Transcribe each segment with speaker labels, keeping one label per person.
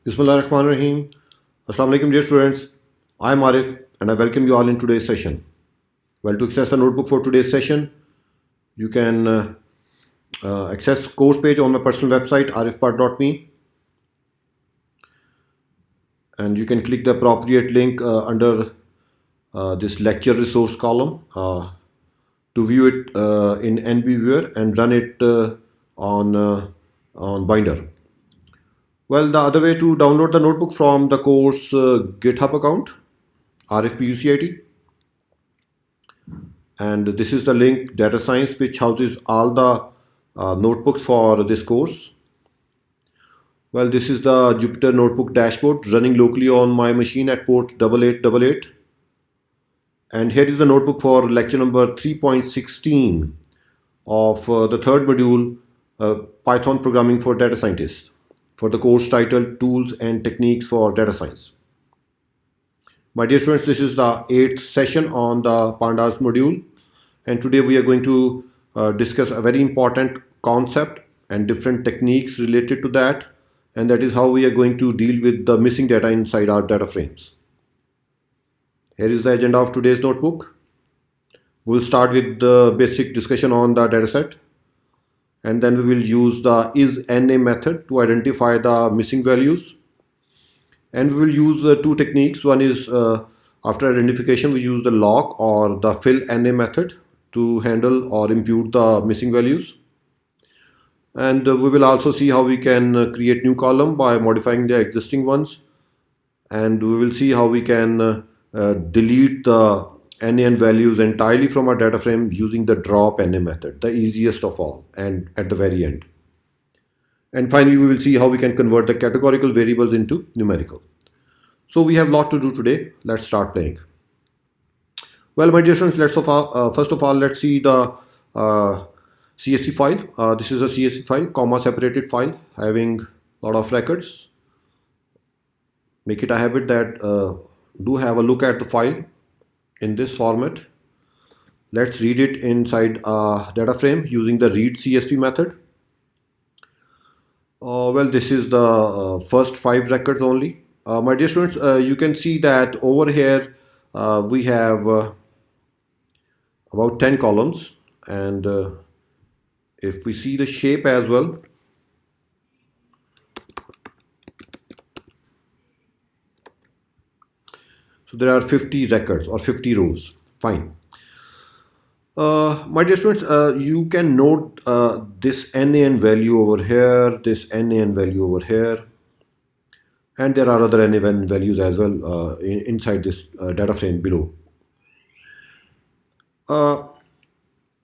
Speaker 1: Bismillahirrahmanirrahim. Assalamu alaikum dear students. I am Arif and I welcome you all in today's session. Well, to access the notebook for today's session, you can access course page on my personal website arif.me, and you can click the appropriate link under this lecture resource column to view it in NB Viewer and run it on Binder. Well, the other way to download the notebook from the course GitHub account, Arif and this is the link Data Science, which houses all the notebooks for this course. Well, this is the Jupyter Notebook dashboard running locally on my machine at port 8888. And here is the notebook for lecture number 3.16 of the third module, Python Programming for Data Scientists, for the course titled Tools and Techniques for Data Science. My dear students, this is the 8th session on the Pandas module, and today we are going to discuss a very important concept and different techniques related to that, and that is how we are going to deal with the missing data inside our data frames. Here is the agenda of today's notebook. We'll start with the basic discussion on the dataset, and then we will use the isna method to identify the missing values. And we will use two techniques. One is after identification, we use the loc or the fillna method to handle or impute the missing values. And we will also see how we can create new column by modifying the existing ones. And we will see how we can delete the NaN values entirely from our data frame using the dropna method, the easiest of all, and at the very end. And finally, we will see how we can convert the categorical variables into numerical. So we have a lot to do today. Let's start playing. Well, my dear students, first of all, let's see the CSV file. This is a CSV file, comma separated file, having a lot of records. Make it a habit that do have a look at the file in this format. Let's read it inside a data frame using the read CSV method. Well, this is the first 5 records only. My dear students, you can see that over here we have about 10 columns, and if we see the shape as well, so there are 50 records or 50 rows. Fine. My dear students, you can note this NaN value over here, this NaN value over here, and there are other NaN values as well inside this data frame below.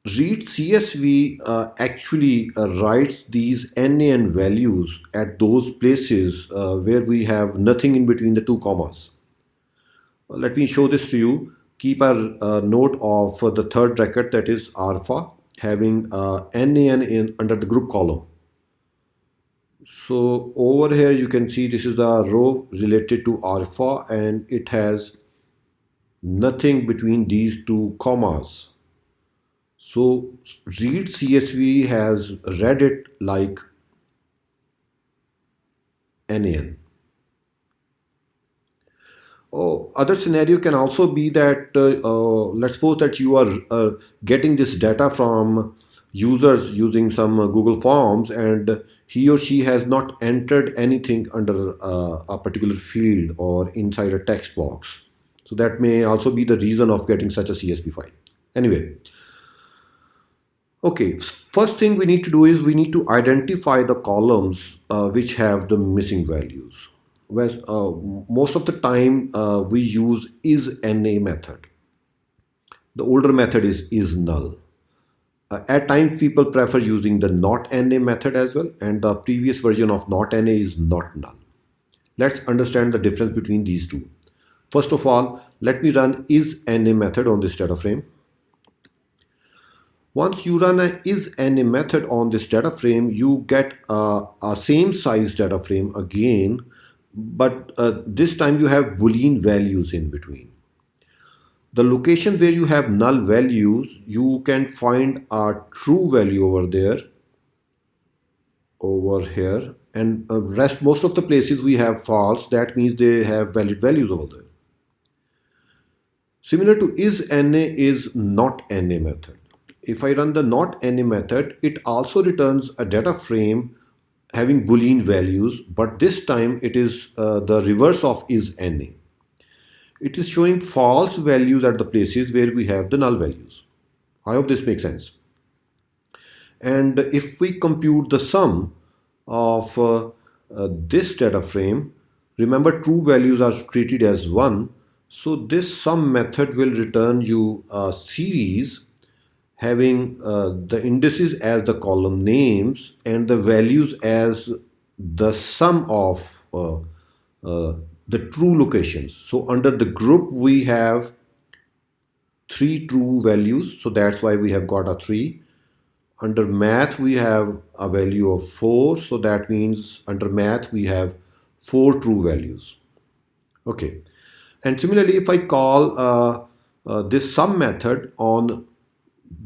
Speaker 1: Read CSV actually writes these NaN values at those places where we have nothing in between the two commas. Let me show this to you. Keep a note of the third record, that is alpha, having NaN under the group column. So over here you can see this is the row related to alpha, and it has nothing between these two commas. So read CSV has read it like NaN. Other scenario can also be that let's suppose that you are getting this data from users using some Google Forms, and he or she has not entered anything under a particular field or inside a text box. So that may also be the reason of getting such a CSV file. Anyway, okay, first thing we need to do is we need to identify the columns which have the missing values. Well, most of the time we use isna method. The older method is null. At times people prefer using the not na method as well, and the previous version of not na is not null. Let's understand the difference between these two. First of all, let me run isna method on this data frame. Once you run a isna method on this data frame, you get a same size data frame again, but this time you have Boolean values in between. The location where you have null values, you can find a true value over there over here, and most of the places we have false. That means they have valid values over there. Similar to isna is not na method. If I run the not na method, it also returns a data frame having Boolean values, but this time it is the reverse of isna. It is showing false values at the places where we have the null values. I hope this makes sense. And if we compute the sum of this data frame, remember true values are treated as 1. So this sum method will return you a series having the indices as the column names and the values as the sum of the true locations. So under the group we have 3 true values, so that's why we have got a 3. Under math we have a value of 4, so that means under math we have 4 true values. Okay, and similarly if I call this sum method on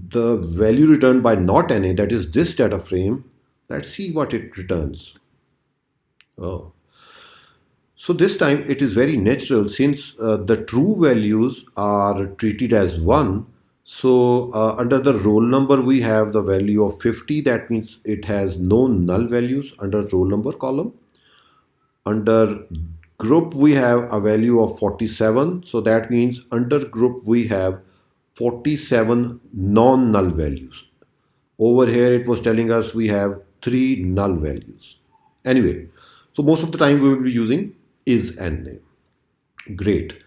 Speaker 1: the value returned by not na, that is this data frame, let's see what it returns. Oh. So this time it is very natural, since the true values are treated as 1. So under the roll number we have the value of 50, that means it has no null values under roll number column. Under group we have a value of 47, so that means under group we have 47 non-null values. Over here it was telling us we have 3 null values. Anyway, so most of the time we will be using isna. Great.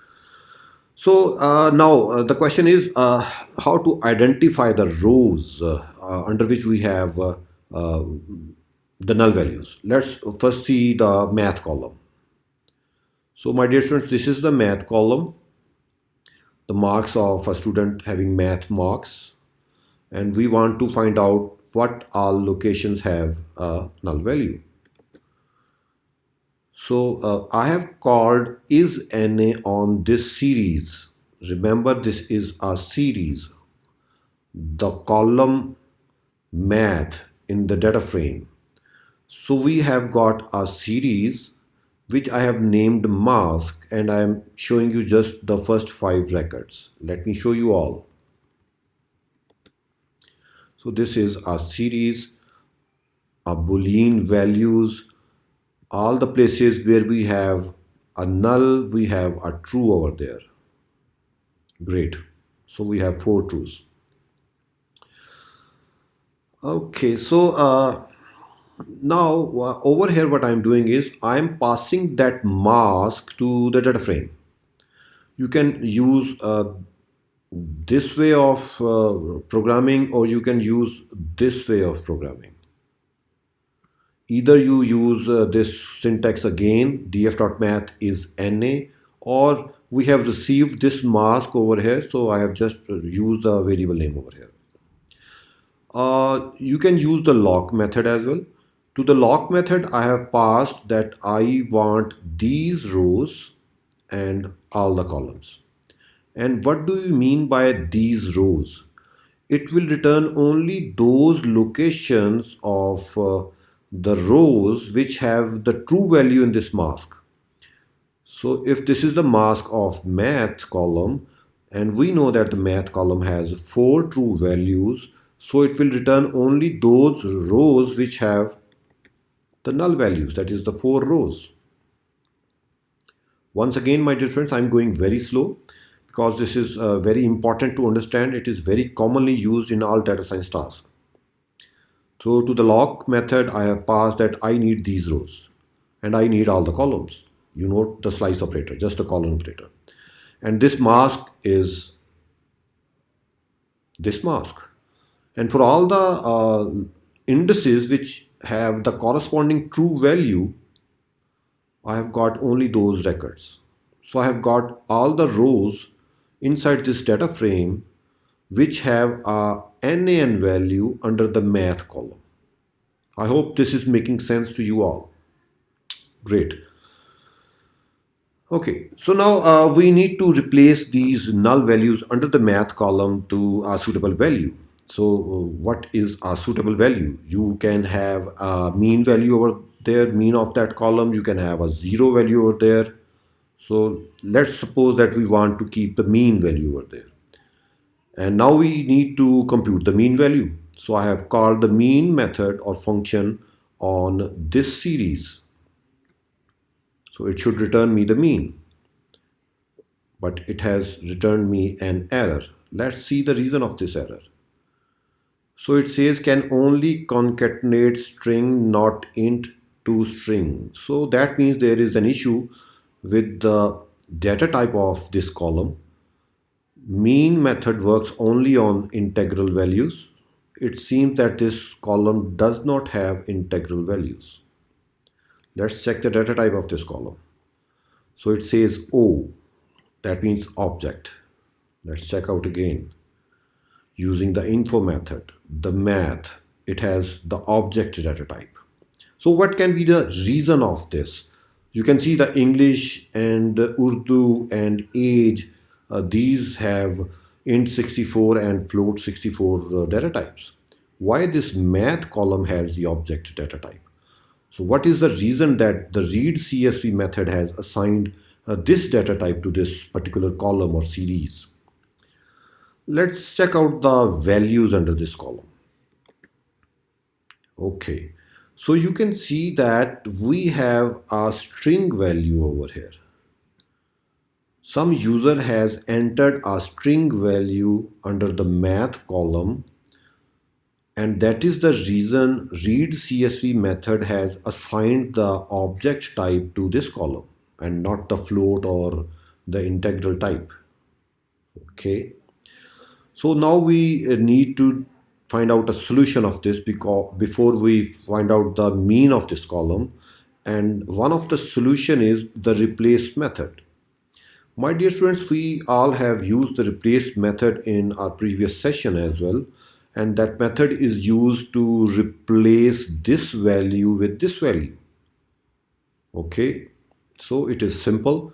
Speaker 1: So now the question is how to identify the rows under which we have the null values. Let's first see the math column. So my dear students, this is the math column, the marks of a student having math marks, and we want to find out what all locations have a null value. So I have called isna on this series. Remember, this is a series, the column math in the data frame. So we have got a series which I have named mask, and I am showing you just the first 5 records. Let me show you all. So this is a series, a Boolean values, all the places where we have a null, we have a true over there. Great. So we have 4 trues. Okay, so now over here what I'm doing is I'm passing that mask to the data frame. You can use this way of programming, or you can use this way of programming. Either you use this syntax again, df.math is na, or we have received this mask over here, so I have just used the variable name over here. You can use the loc method as well. To the loc method I have passed that I want these rows and all the columns. And what do you mean by these rows? It will return only those locations of the rows which have the true value in this mask. So if this is the mask of math column, and we know that the math column has 4 true values, so it will return only those rows which have the null values, that is the 4 rows. Once again, my dear friends, I'm going very slow because this is very important to understand. It is very commonly used in all data science tasks. So to the loc method, I have passed that I need these rows and I need all the columns. You note the slice operator, just the column operator. And this mask is this mask. And for all the indices which have the corresponding true value, I have got only those records. So I have got all the rows inside this data frame which have a NaN value under the math column. I hope this is making sense to you all. Great. Okay, so now we need to replace these null values under the math column to a suitable value. So what is a suitable value? You can have a mean value over there, mean of that column. You can have a zero value over there. So let's suppose that we want to keep the mean value over there. And now we need to compute the mean value. So I have called the mean method or function on this series. So it should return me the mean. But it has returned me an error. Let's see the reason of this error. So it says can only concatenate string, not int to string. So that means there is an issue with the data type of this column. Mean method works only on integral values. It seems that this column does not have integral values. Let's check the data type of this column. So it says O, that means object. Let's check out again. Using the info method, the math, it has the object data type. So what can be the reason of this? You can see the English and Urdu and age, these have int 64 and float 64 data types. Why this math column has the object data type? So what is the reason that the read CSV method has assigned this data type to this particular column or series? Let's check out the values under this column. Okay, so you can see that we have a string value over here. Some user has entered a string value under the math column, and that is the reason read CSV method has assigned the object type to this column and not the float or the integral type. Okay. So now we need to find out a solution of this before we find out the mean of this column. And one of the solution is the replace method. My dear students, we all have used the replace method in our previous session as well. And that method is used to replace this value with this value. Okay, so it is simple.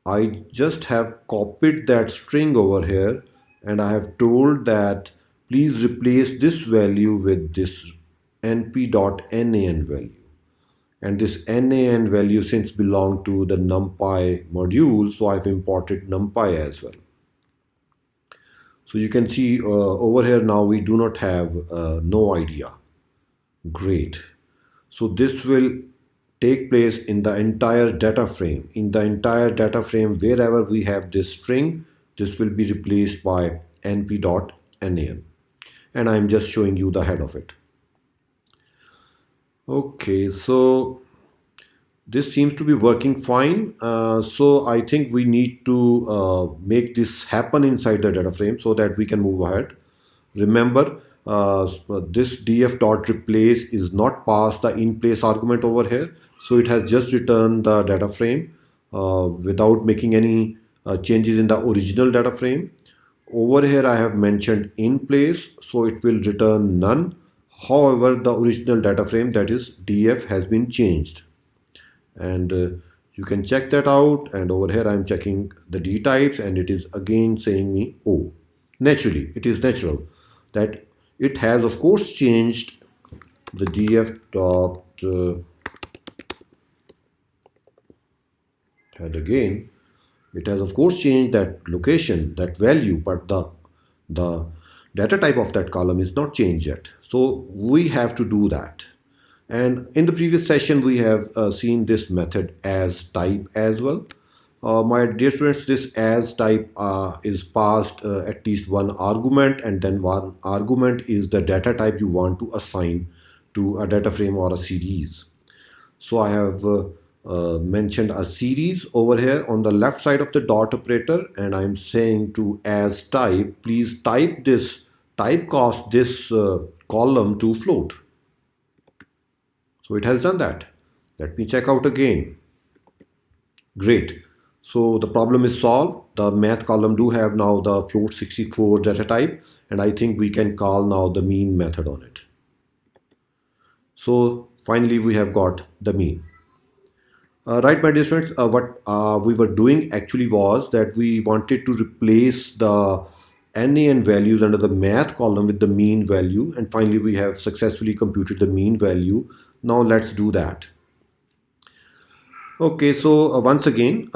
Speaker 1: I just have copied that string over here, and I have told that please replace this value with this np.nan value. And this nan value since belong to the numpy module, so I've imported numpy as well. So you can see over here now we do not have no idea. Great. So this will take place in the entire data frame. In the entire data frame, wherever we have this string, this will be replaced by np.nan, and I'm just showing you the head of it. Okay, so this seems to be working fine. So I think we need to make this happen inside the data frame so that we can move ahead. Remember, this df.replace is not passed the in place argument over here, so it has just returned the data frame without making any changes in the original data frame. Over here I have mentioned in place, so it will return none. However, the original data frame, that is df, has been changed, and you can check that out. And over here I am checking the d types, and it is again saying me O. Naturally, it is natural that it has of course changed the df dot and again it has of course changed that location, that value, but the data type of that column is not changed yet. So we have to do that. And in the previous session we have seen this method as type as well. My dear students, this as type is passed at least one argument, and then one argument is the data type you want to assign to a data frame or a series. So I have mentioned a series over here on the left side of the dot operator, and I'm saying to as type, please typecast this column to float. So it has done that. Let me check out again. Great. So the problem is solved. The math column do have now the float 64 data type, and I think we can call now the mean method on it. So finally we have got the mean. Right, my dear students, what we were doing actually was that we wanted to replace the NaN values under the math column with the mean value, and finally we have successfully computed the mean value. Now let's do that. Okay, so once again,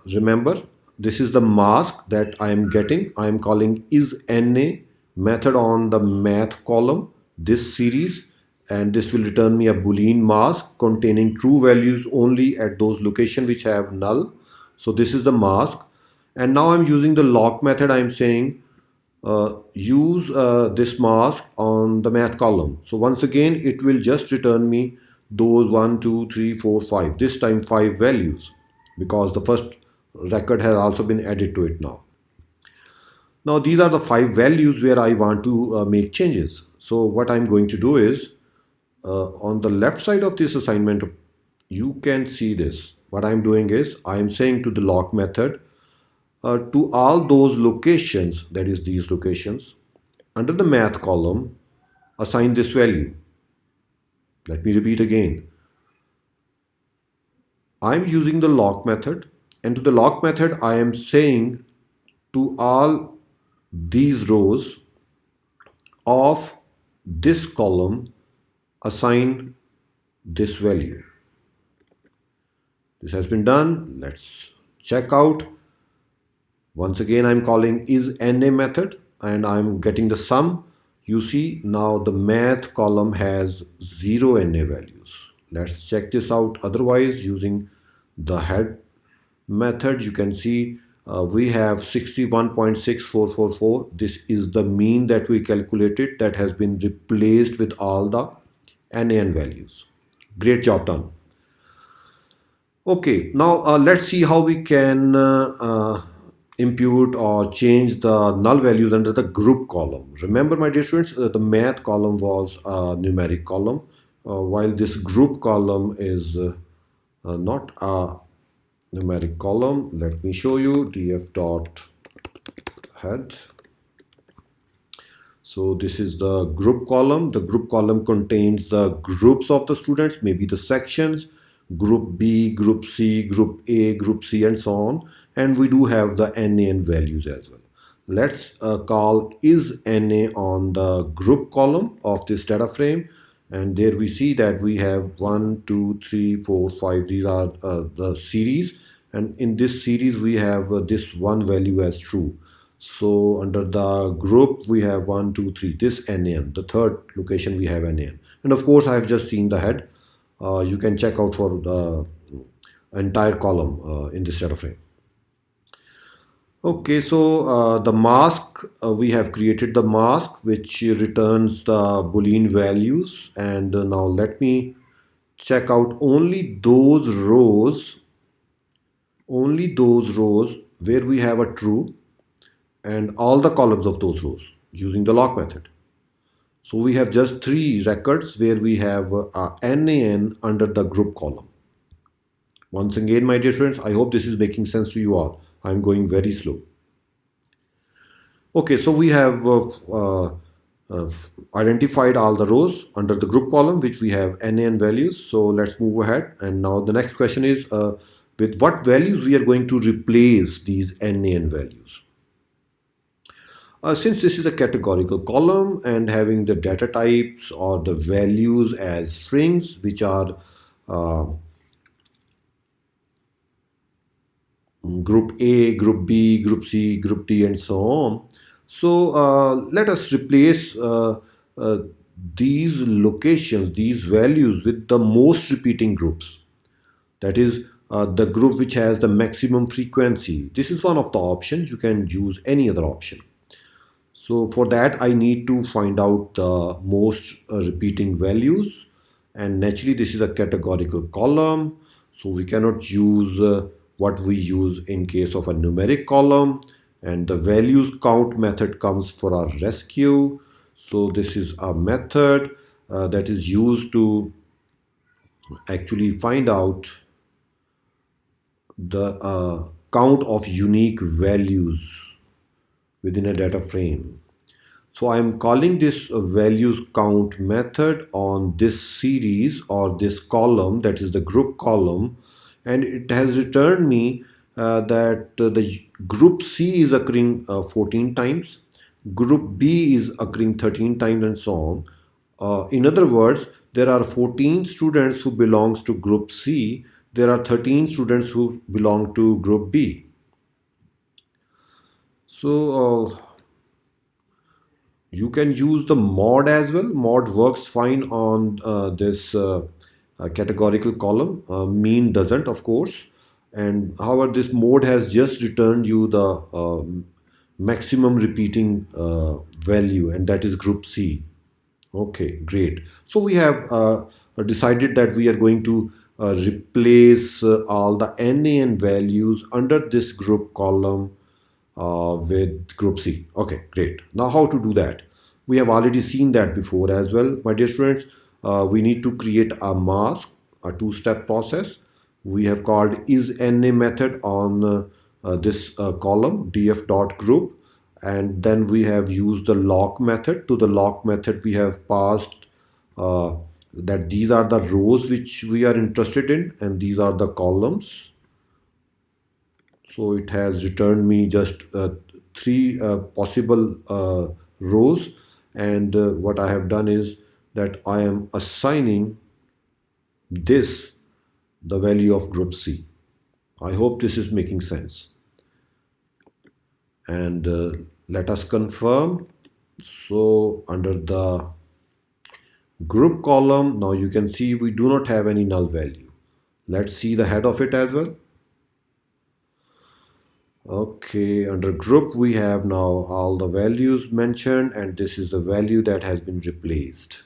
Speaker 1: remember, this is the mask that I am getting. I am calling isNa method on the math column, this series, and this will return me a Boolean mask containing true values only at those locations which have null. So this is the mask. And now I'm using the loc method. I'm saying use this mask on the math column. So once again, it will just return me those 1, 2, 3, 4, 5, this time 5 values, because the first record has also been added to it now. Now these are the 5 values where I want to make changes. So what I'm going to do is, on the left side of this assignment, you can see this. What I'm doing is, I'm saying to the loc method, to all those locations, that is these locations, under the math column, assign this value. Let me repeat again. I'm using the loc method, and to the loc method I am saying to all these rows of this column assign this value. This has been done. Let's check out. Once again, I'm calling isNa method and I'm getting the sum. You see now the math column has 0 NA values. Let's check this out. Otherwise, using the head method, you can see we have 61.6444. This is the mean that we calculated that has been replaced with all the NaN values. Great job done. Okay, now let's see how we can impute or change the null values under the group column. Remember, my dear students, the math column was a numeric column, while this group column is not a numeric column. Let me show you df.head. So this is the group column. The group column contains the groups of the students, maybe the sections, group B, group C, group A, group C, and so on. And we do have the NaN values as well. Let's call isNa on the group column of this data frame. And there we see that we have 1, 2, 3, 4, 5. These are the series. And in this series, we have this one value as true. So under the group, we have 1, 2, 3, this NaN. The third location, we have NaN. And of course, I have just seen the head. You can check out for the entire column in this data frame. Okay, so the mask, we have created the mask which returns the Boolean values, and now let me check out only those rows where we have a true and all the columns of those rows using the loc method. So we have just 3 records where we have NaN under the group column. Once again, my dear students, I hope this is making sense to you all. I'm going very slow. Okay, so we have identified all the rows under the group column which we have NaN values. So let's move ahead. And now the next question is with what values we are going to replace these NaN values. Since this is a categorical column and having the data types or the values as strings, which are group A, group B, group C, group D, and so on. So let us replace these locations, these values with the most repeating groups. That is the group which has the maximum frequency. This is one of the options. You can use any other option. So for that, I need to find out the most repeating values. And naturally, this is a categorical column. So we cannot use what we use in case of a numeric column. And the values count method comes for our rescue. So this is a method that is used to actually find out the count of unique values within a data frame. So I'm calling this values count method on this series or this column, that is the group column, and it has returned me that the group C is occurring 14 times group B is occurring 13 times and so on. In other words, there are 14 students who belongs to group C. There are 13 students who belong to group B. So you can use the mod as well. Mod works fine on this categorical column. Mean doesn't, of course. And however, this mode has just returned you the maximum repeating value, and that is group C. Okay, great. So we have decided that we are going to replace all the NaN values under this group column with group C. Okay, great. Now how to do that? We have already seen that before as well, my dear students. We need to create a mask, a two-step process. We have called isna method on this column df.group, and then we have used the loc method. To the loc method we have passed that these are the rows which we are interested in, and these are the columns. So it has returned me just three possible rows, and what I have done is that I am assigning this the value of group C. I hope this is making sense. And let us confirm. So under the group column, now you can see we do not have any null value. Let's see the head of it as well. Okay, under group we have now all the values mentioned, and this is the value that has been replaced.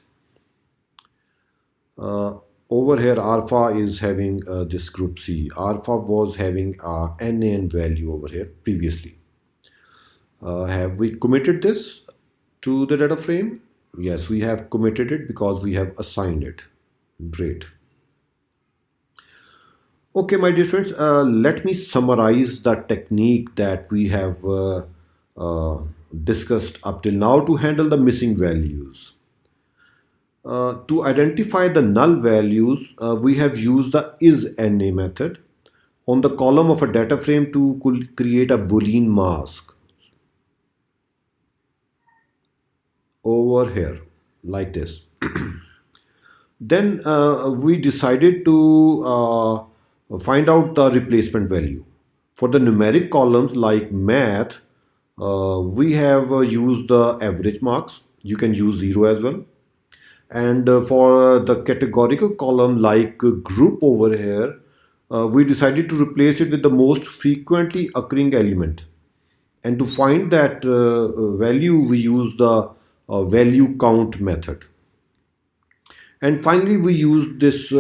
Speaker 1: Over here alpha is having this group C. Alpha was having a NaN value over here previously. Have we committed this to the data frame? Yes, we have committed it because we have assigned it. Great. Okay, my dear friends, let me summarize the technique that we have discussed up till now to handle the missing values. To identify the null values, we have used the isna method on the column of a data frame to create a Boolean mask. Over here, like this. Then we decided to find out the replacement value. For the numeric columns like math, we have used the average marks. You can use 0 as well. And for the categorical column like group over here, we decided to replace it with the most frequently occurring element. And to find that value, we use the value count method. And finally, we use this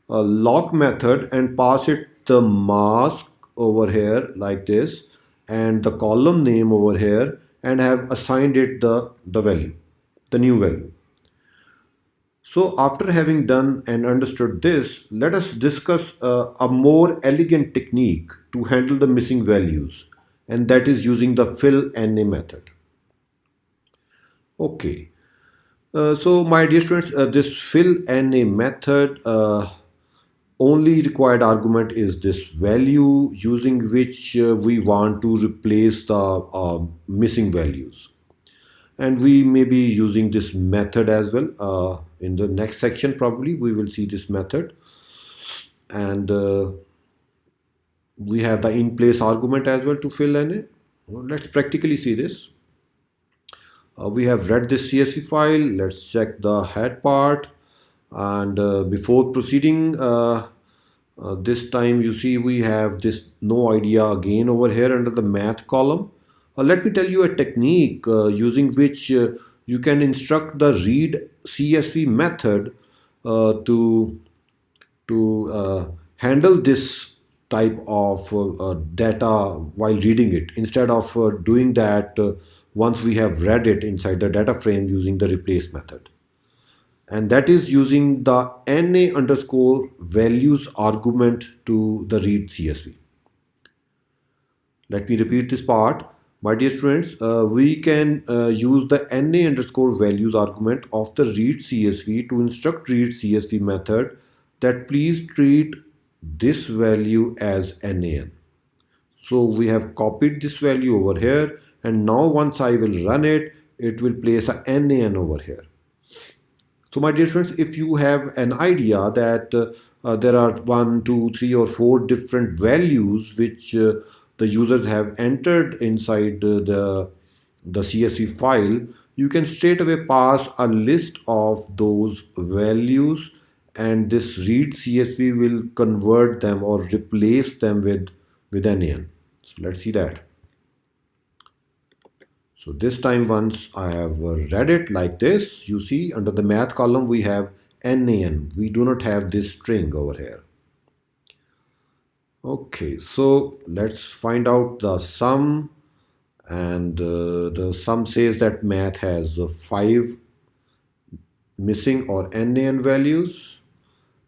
Speaker 1: loc method and pass it the mask over here like this, and the column name over here, and have assigned it the value, the new value. So after having done and understood this, let us discuss a more elegant technique to handle the missing values, and that is using the fillna method. Okay, so my dear students, this fillna method only required argument is this value using which we want to replace the missing values. And we may be using this method as well. In the next section probably we will see this method. And we have the in place argument as well to fillna. Well, let's practically see this. We have read this CSV file. Let's check the head part. And before proceeding, this time you see we have this no idea again over here under the math column. Let me tell you a technique using which you can instruct the read CSV method to handle this type of data while reading it, instead of doing that once we have read it inside the data frame using the replace method. And that is using the na underscore values argument to the read CSV. Let me repeat this part. My dear students, we can use the na underscore values argument of the read CSV to instruct read CSV method that please treat this value as NaN. So we have copied this value over here and now once I will run it, it will place a NaN over here. So my dear students, if you have an idea that there are 1, 2, 3 or 4 different values which the users have entered inside the CSV file, you can straight away pass a list of those values, and this read CSV will convert them or replace them with NaN. So let's see that. So this time once I have read it like this, you see under the math column we have NaN. We do not have this string over here. Okay, so let's find out the sum, and the sum says that math has 5 missing or NaN values,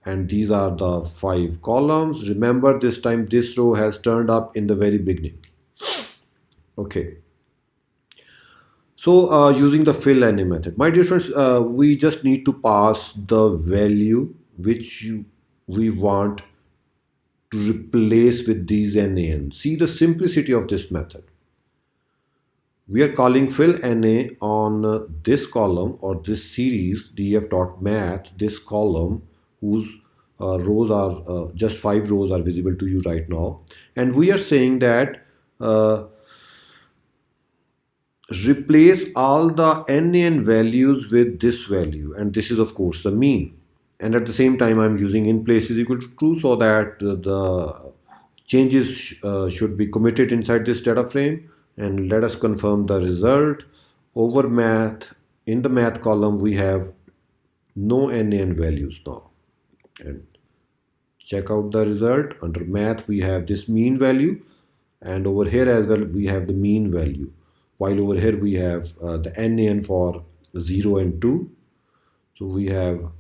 Speaker 1: and these are the 5 columns. Remember, this time this row has turned up in the very beginning. Okay. So using the fillna method, my dear friends, we just need to pass the value which we want to replace with these NaN. See the simplicity of this method. We are calling fillna on this column or this series df.math, this column whose rows are just 5 rows are visible to you right now, and we are saying that replace all the NaN values with this value, and this is of course the mean, and at the same time I'm using in place is equal to true so that the changes should be committed inside this data frame. And let us confirm the result. Over math, in the math column we have no NaN values now, and check out the result. Under math we have this mean value, and over here as well we have the mean value, while over here we have the NaN for 0 and 2. So we have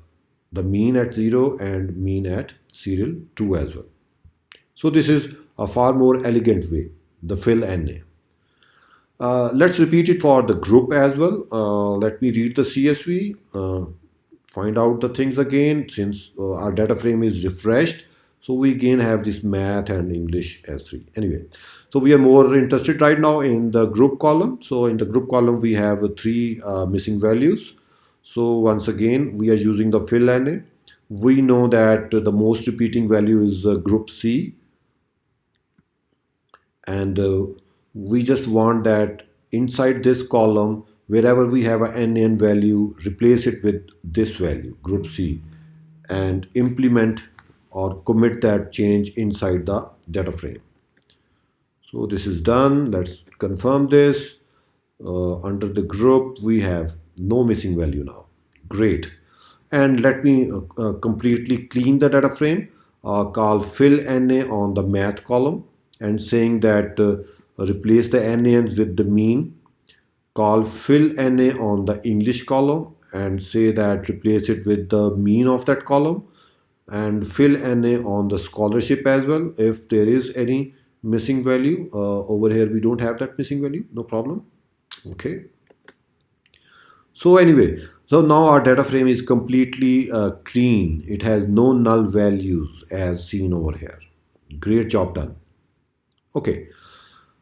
Speaker 1: the mean at 0 and mean at serial 2 as well. So this is a far more elegant way, the fillna. Let's repeat it for the group as well. Let me read the CSV, find out the things again, since our data frame is refreshed. So we again have this math and English as 3. Anyway, so we are more interested right now in the group column. So in the group column we have 3 missing values. So once again we are using the fillna. We know that the most repeating value is group C, and we just want that inside this column wherever we have a NaN value, replace it with this value group C, and implement or commit that change inside the data frame. So this is done. Let's confirm this. Under the group we have no missing value now. Great. And let me completely clean the data frame. Call fillna on the math column and saying that replace the NaNs with the mean. Call fillna on the English column and say that replace it with the mean of that column, and fillna on the scholarship as well if there is any missing value. Over here we don't have that missing value, no problem. Okay. So anyway, so now our data frame is completely clean. It has no null values as seen over here. Great job done. Okay.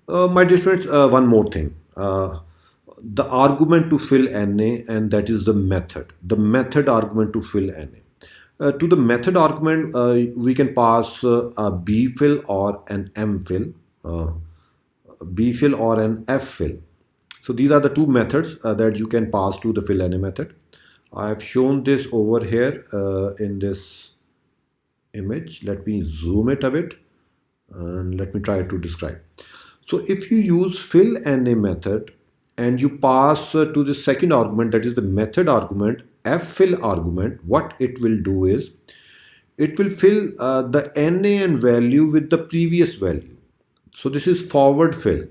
Speaker 1: My dear students, one more thing. The argument to fillna, and that is the method argument to fillna. To the method argument, we can pass a bfill or an mfill, bfill or an ffill. So these are the 2 methods that you can pass to the fillna method. I have shown this over here in this image. Let me zoom it a bit and let me try to describe. So if you use fillna method and you pass to the second argument, that is the method argument, ffill argument, what it will do is it will fill the NaN value with the previous value. So this is forward fill.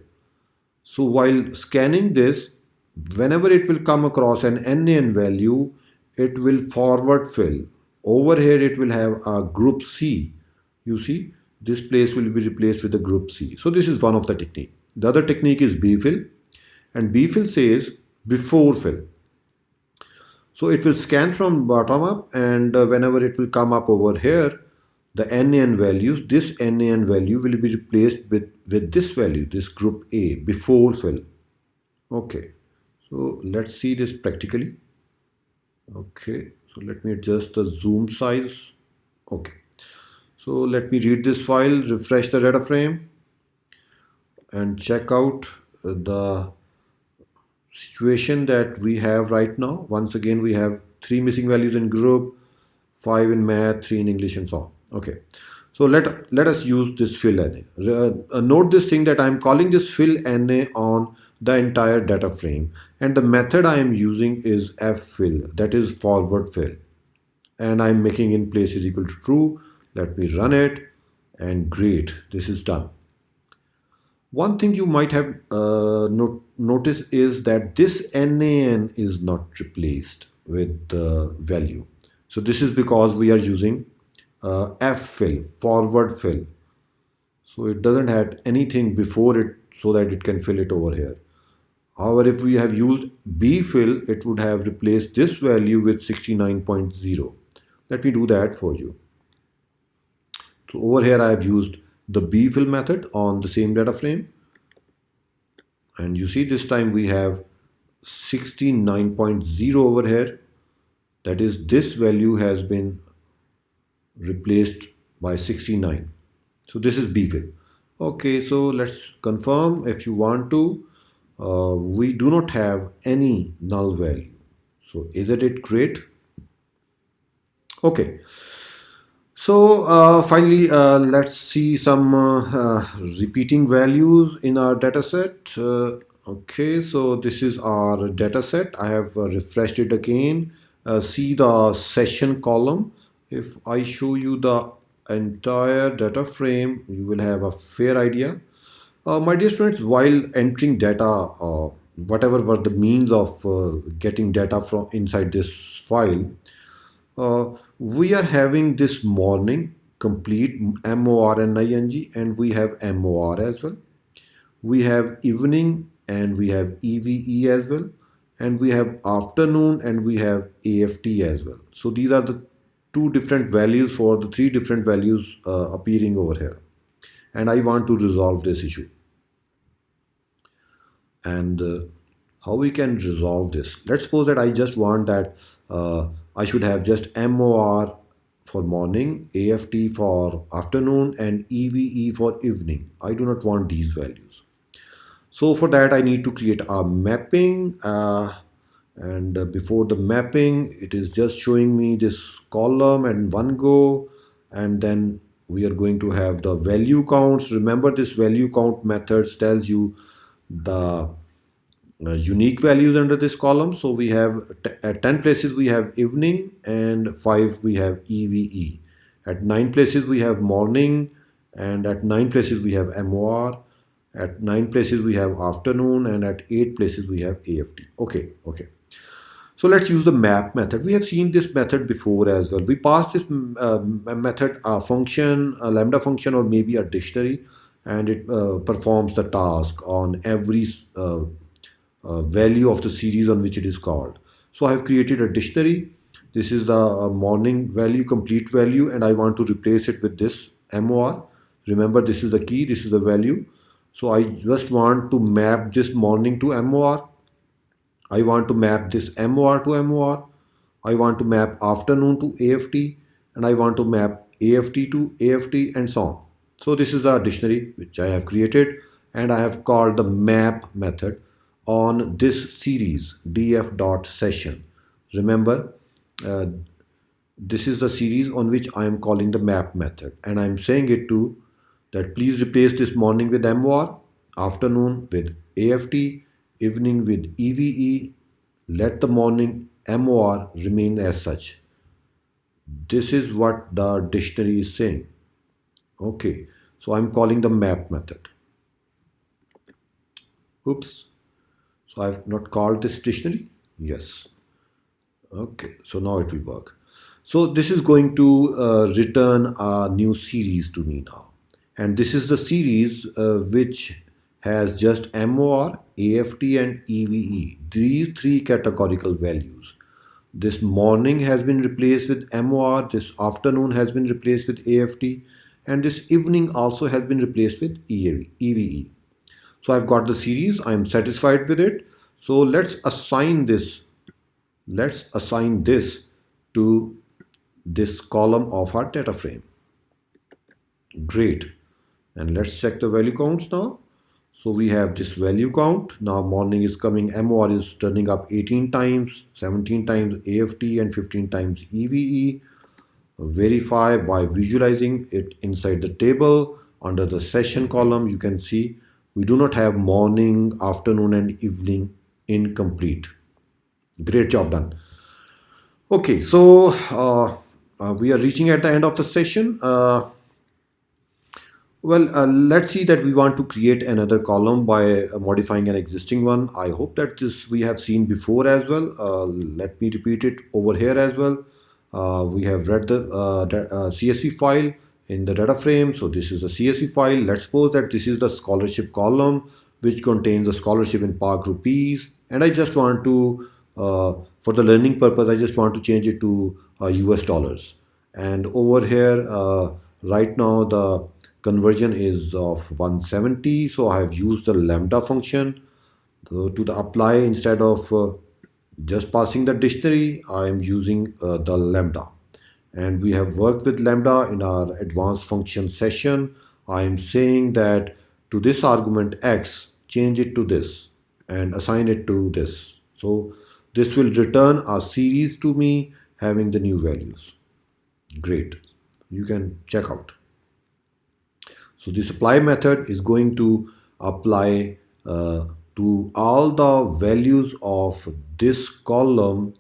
Speaker 1: So while scanning this, whenever it will come across an NaN value, it will forward fill. Over here it will have a group C. You see, this place will be replaced with the group C. So this is one of the technique. The other technique is bfill, and bfill says before fill. So it will scan from bottom up, and whenever it will come up over here, the NaN values, this NaN value will be replaced with this value, this group A, before fill. Okay, so let's see this practically. Okay, so let me adjust the zoom size. Okay, so let me read this file, refresh the data frame, and check out the situation that we have right now. Once again, we have 3 missing values in group, 5 in math, 3 in English, and so on. Okay, so let us use this fillna. Note this thing that I am calling this fillna on the entire data frame, and the method I am using is ffill, that is forward fill, and I'm making in place is equal to true. Let me run it, and great, this is done. One thing you might have noticed is that this NaN is not replaced with the value. So this is because we are using ffill, forward fill. So it doesn't have anything before it so that it can fill it over here. However, if we have used bfill, it would have replaced this value with 69.0. Let me do that for you. So over here I have used the bfill method on the same data frame, and you see this time we have 69.0 over here. That is, this value has been replaced by 69. So this is bfill. Okay, so let's confirm if you want to. We do not have any null value. So isn't it great? Okay. So finally, let's see some repeating values in our dataset. Okay, so this is our dataset. I have refreshed it again. See the session column. If I show you the entire data frame, you will have a fair idea. My dear students, while entering data, whatever were the means of getting data from inside this file, we are having this morning complete MORNING, and we have MOR as well. We have evening and we have EVE as well, and we have afternoon and we have AFT as well. So these are the two different values for the three different values appearing over here, and I want to resolve this issue. And how we can resolve this? Let's suppose that I just want that I should have just MOR for morning, AFT for afternoon, and EVE for evening. I do not want these values. So for that I need to create a mapping, and before the mapping it is just showing me this column and one go, and then we are going to have the value counts. Remember, this value count methods tells you the unique values under this column. So we have at 10 places we have evening, and 5 we have EVE. At 9 places we have morning, and at 9 places we have MOR. At 9 places we have afternoon, and at 8 places we have AFT. Okay. So let's use the map method. We have seen this method before as well. We pass this method a function, a lambda function, or maybe a dictionary, and it performs the task on every value of the series on which it is called. So I have created a dictionary. This is the morning value, complete value, and I want to replace it with this MOR. Remember, this is the key, this is the value. So I just want to map this morning to MOR. I want to map this MOR to MOR. I want to map afternoon to AFT, and I want to map AFT to AFT, and so on. So this is the dictionary which I have created, and I have called the map method on this series df.session. Remember, this is the series on which I am calling the map method, and I am saying it to that please replace this morning with MOR, afternoon with AFT, evening with EVE. Let the morning MOR remain as such. This is what the dictionary is saying. Okay, so I'm calling the map method. Oops, so I've not called this dictionary. Yes. Okay, so now it will work. So this is going to return a new series to me now, and this is the series which has just MOR, AFT, and EVE. These three categorical values. This morning has been replaced with MOR, this afternoon has been replaced with AFT, and this evening also has been replaced with EVE. So I've got the series, I'm satisfied with it. So let's assign this to this column of our data frame. Great. And let's check the value counts now. So we have this value count. Now morning is coming, MOR is turning up 18 times, 17 times AFT and 15 times EVE. Verify by visualizing it inside the table. Under the session column, you can see we do not have morning, afternoon and evening incomplete. Great job done. Okay, so we are reaching at the end of the session. Let's see that we want to create another column by modifying an existing one. I hope that this we have seen before as well. Let me repeat it over here as well. We have read the CSV file in the data frame. So this is a CSV file. Let's suppose that this is the scholarship column which contains the scholarship in Park rupees. And I just want to, for the learning purpose, I just want to change it to US dollars. And over here, right now, the conversion is of 170. So I have used the lambda function to the apply. Instead of just passing the dictionary, I am using the lambda. And we have worked with lambda in our advanced function session. I am saying that to this argument x, change it to this and assign it to this. So this will return a series to me having the new values. Great. You can check out. So this apply method is going to apply to all the values of this column,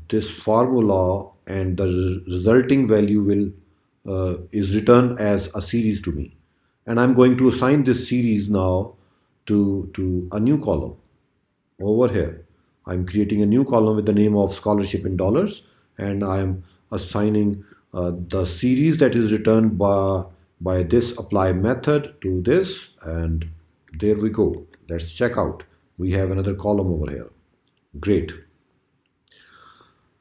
Speaker 1: this formula, and the resulting value will is returned as a series to me. And I'm going to assign this series now to a new column over here. I'm creating a new column with the name of scholarship in dollars, and I'm assigning the series that is returned by this apply method to this, and there we go. Let's check out. We have another column over here. Great.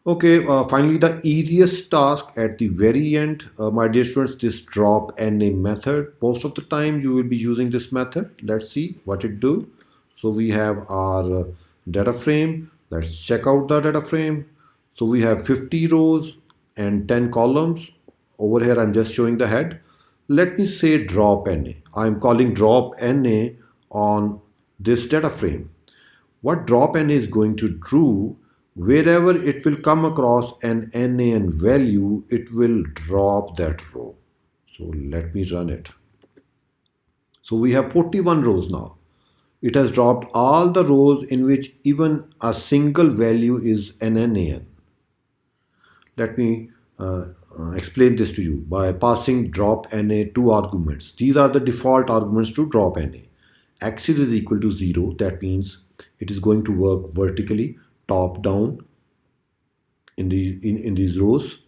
Speaker 1: Okay, finally the easiest task at the very end, my dear students, this dropna method. Most of the time you will be using this method. Let's see what it do. So we have our data frame. Let's check out the data frame. So we have 50 rows and 10 columns. Over here I'm just showing the head. Let me say dropna. I'm calling dropna on this data frame. What dropna is going to do, wherever it will come across an NaN value, it will drop that row. So let me run it. So we have 41 rows now. It has dropped all the rows in which even a single value is an NaN. Let me explain this to you by passing dropna two arguments. These are the default arguments to dropna. Axis is equal to 0. That means it is going to work vertically, top down in these rows.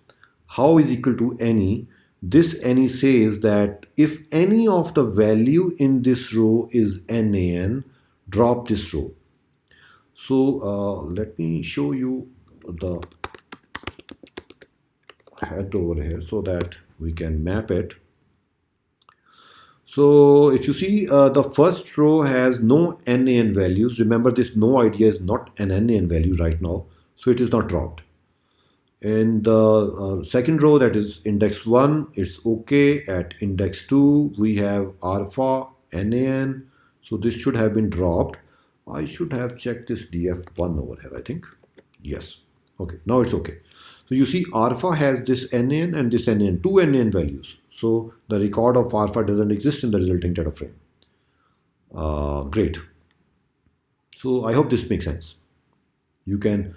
Speaker 1: How is equal to any? This any says that if any of the value in this row is NaN, drop this row. So let me show you the head over here so that we can map it. So if you see the first row has no NaN values. Remember, this no idea is not an NaN value right now, so it is not dropped. In the second row, that is index 1, it's okay. At index 2 we have alpha NaN, so this should have been dropped. I should have checked this df1 over here, I think. Yes. Okay, now it's okay. So you see alpha has this NaN and this NaN, two NaN values. So the record of alpha doesn't exist in the resulting data frame. Great. So I hope this makes sense. You can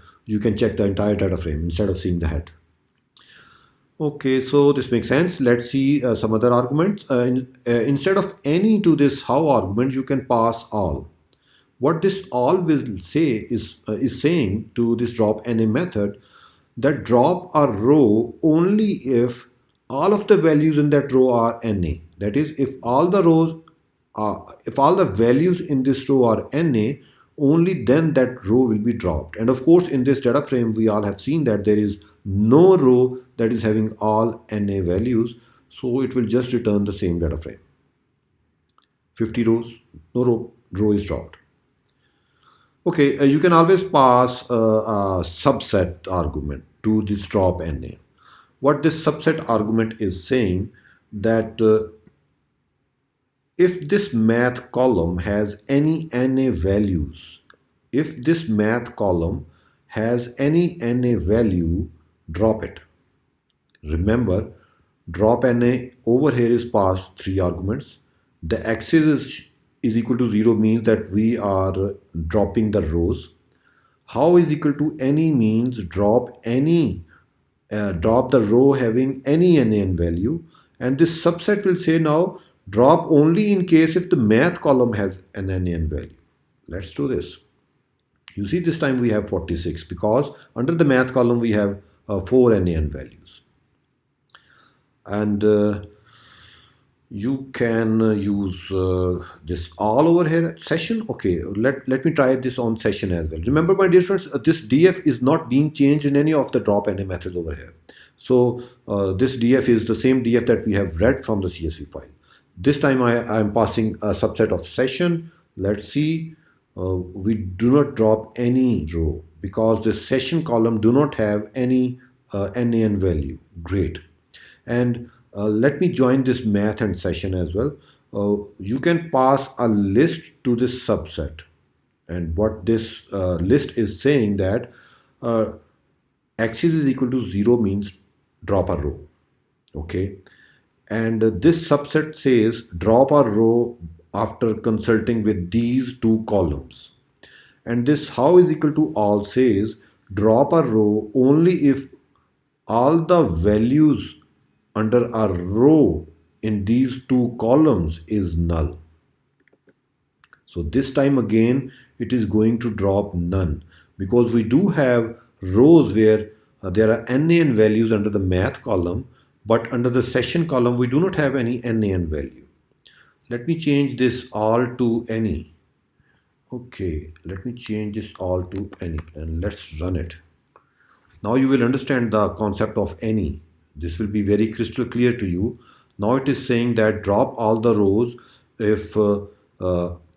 Speaker 1: check the entire data frame instead of seeing the head. Okay, so this makes sense. Let's see some other arguments. Instead of any to this how argument, you can pass all. What this all will say is saying to this dropna method that drop a row only if all of the values in that row are Na. That is, if all the values in this row are Na, only then that row will be dropped. And of course, in this data frame, we all have seen that there is no row that is having all Na values, so it will just return the same data frame. 50 rows, no row is dropped. Okay, you can always pass a subset argument to this drop NA. What this subset argument is saying that if this math column has any NA values, if this math column has any NA value, drop it. Remember, drop NA over here is passed 3 arguments. The axis is equal to 0 means that we are dropping the rows. How is equal to any means drop any, drop the row having any NaN value, and this subset will say now drop only in case if the math column has an NaN value. Let's do this. You see this time we have 46 because under the math column we have 4 NaN values. And you can use this all over here session. Okay, let me try this on session as well. Remember, my dear friends, this df is not being changed in any of the drop NA methods over here. So this df is the same df that we have read from the CSV file. This time I am passing a subset of session. Let's see, we do not drop any row because this session column do not have any NaN value. Great. And let me join this math and session as well. You can pass a list to this subset, and what this list is saying that axis is equal to 0 means drop a row. Okay, and this subset says drop a row after consulting with these 2 columns, and this how is equal to all says drop a row only if all the values under a row in these 2 columns is null. So this time again it is going to drop none because we do have rows where there are NaN values under the math column, but under the session column we do not have any NaN value. Let me change this all to any. Okay, let me change this all to any and let's run it. Now you will understand the concept of any. This will be very crystal clear to you. Now it is saying that drop all the rows if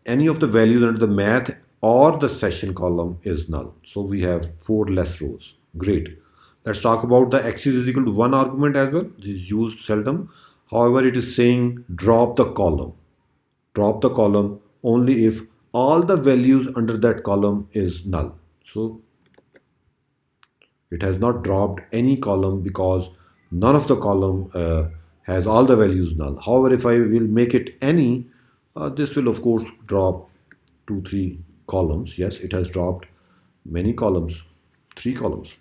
Speaker 1: any of the values under the math or the session column is null. So we have 4 less rows. Great. Let's talk about the axis is equal to 1 argument as well. This is used seldom. However, it is saying drop the column. Drop the column only if all the values under that column is null. So it has not dropped any column because none of the column has all the values null. However, if I will make it any, this will of course drop 2-3 columns. Yes, it has dropped many columns, 3 columns.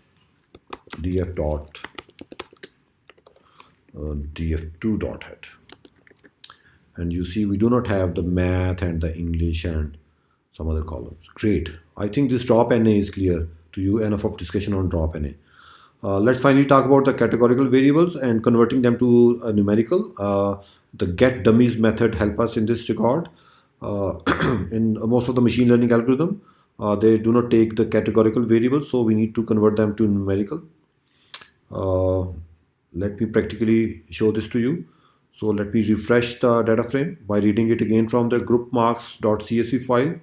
Speaker 1: df2.head. And you see we do not have the math and the English and some other columns. Great. I think this drop NA is clear to you. Enough of discussion on drop NA. Let's finally talk about the categorical variables and converting them to numerical. The get dummies method help us in this regard. In most of the machine learning algorithm, they do not take the categorical variables, so we need to convert them to numerical. Let me practically show this to you. So let me refresh the data frame by reading it again from the groupmarks.csv file.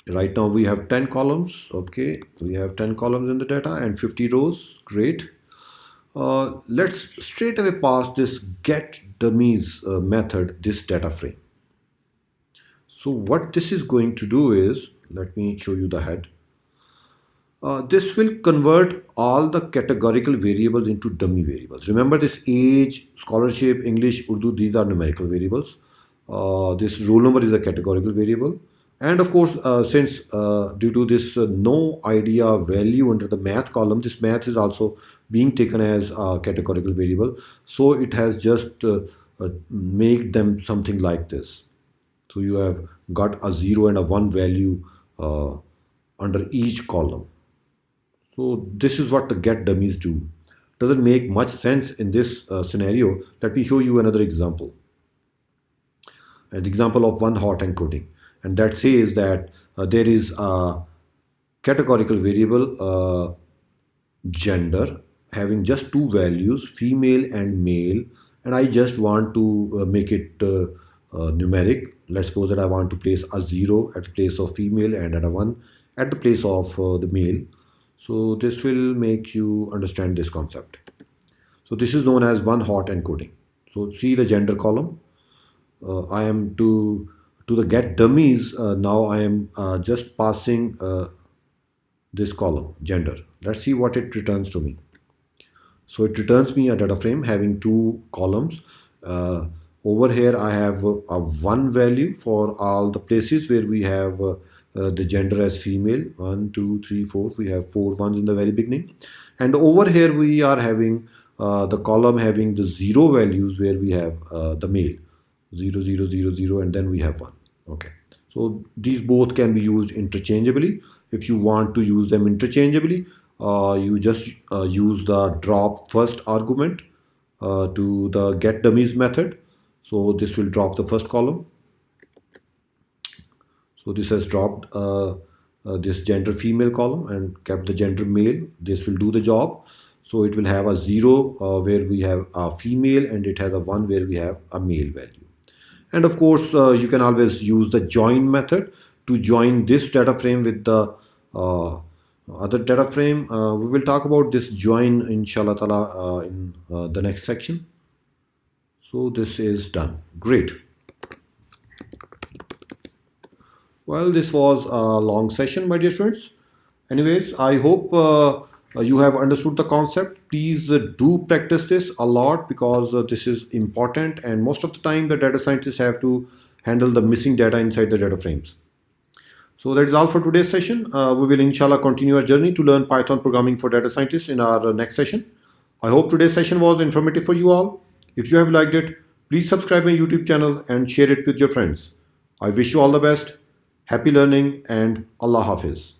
Speaker 1: Right now we have 10 columns. Okay, we have 10 columns in the data and 50 rows. Great. Let's straight away pass this get dummies method this data frame. So what this is going to do is, let me show you the head. This will convert all the categorical variables into dummy variables. Remember, this age, scholarship, English, Urdu, these are numerical variables. This roll number is a categorical variable. And of course, since due to this no idea value under the math column, this math is also being taken as a categorical variable. So it has just made them something like this. So you have got a 0 and a 1 value under each column. So this is what the get dummies do. Doesn't make much sense in this scenario. Let me show you another example. An example of one hot encoding. And that says that there is a categorical variable gender having just 2 values, female and male, and I just want to make it numeric. let's suppose that I want to place a 0 at the place of female and a 1 at the place of the male. So this will make you understand this concept. So this is known as one hot encoding. So see the gender column. I am to the get dummies. Now I am just passing this column gender. Let's see what it returns to me. So it returns me a data frame having two columns. Over here I have a one value for all the places where we have the gender as female. 1, 2, 3, 4. We have 4 ones in the very beginning. And over here we are having the column having the 0 values where we have the male. 0, 0, 0, 0, and then we have 1. Okay. So these both can be used interchangeably. If you want to use them interchangeably, you just use the drop first argument to the get dummies method. So this will drop the first column. So this has dropped this gender female column and kept the gender male. This will do the job. So it will have a 0 where we have a female, and it has a 1 where we have a male value. And of course, you can always use the join method to join this data frame with the other data frame. We will talk about this join inshallah ta'ala in the next section. So this is done. Great. Well, this was a long session, my dear students. Anyways, I hope you have understood the concept. Please do practice this a lot, because this is important, and most of the time the data scientists have to handle the missing data inside the data frames. So that is all for today's session. We will inshallah continue our journey to learn Python programming for data scientists in our next session. I hope today's session was informative for you all. If you have liked it, please subscribe my YouTube channel and share it with your friends. I wish you all the best. Happy learning, and Allah Hafiz.